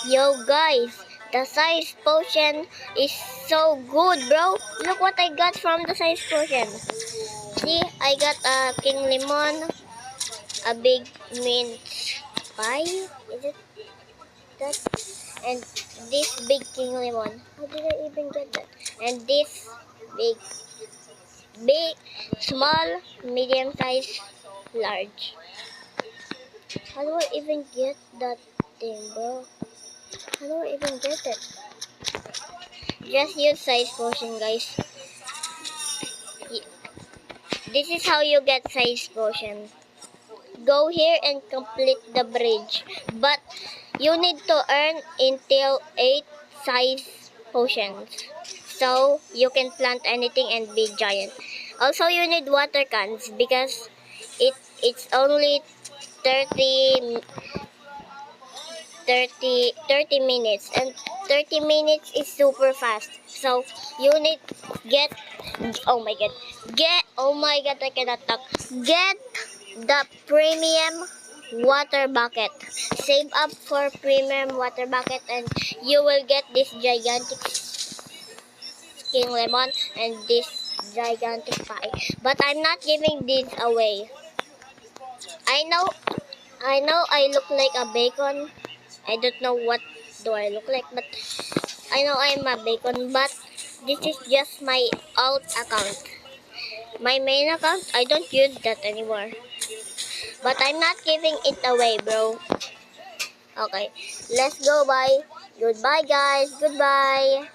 Yo guys, the size potion is so good, bro. Look what I got from the size potion. See, I got a king lemon, a big mint pie. Is it that? And this big king lemon. How did I even get that? And this big, small, medium size, large. How do I even get that thing, bro? How do I even get it? Just use size potion, guys. This is how you get size potion. Go here and complete the bridge. But you need to earn until 8 size potions. So you can plant anything and be giant. Also, you need water cans because it's only 30 30 minutes, and 30 minutes is super fast. So you need get oh my god I cannot talk. Get the premium water bucket. Save up for premium water bucket and you will get this gigantic king lemon and this gigantic pie. But I'm not giving this away. I know I look like a bacon. I don't know what do I look like, but I know I'm a bacon, but this is just my alt account. My main account, I don't use that anymore. But I'm not giving it away, bro. Okay, let's go, bye. Goodbye, guys. Goodbye.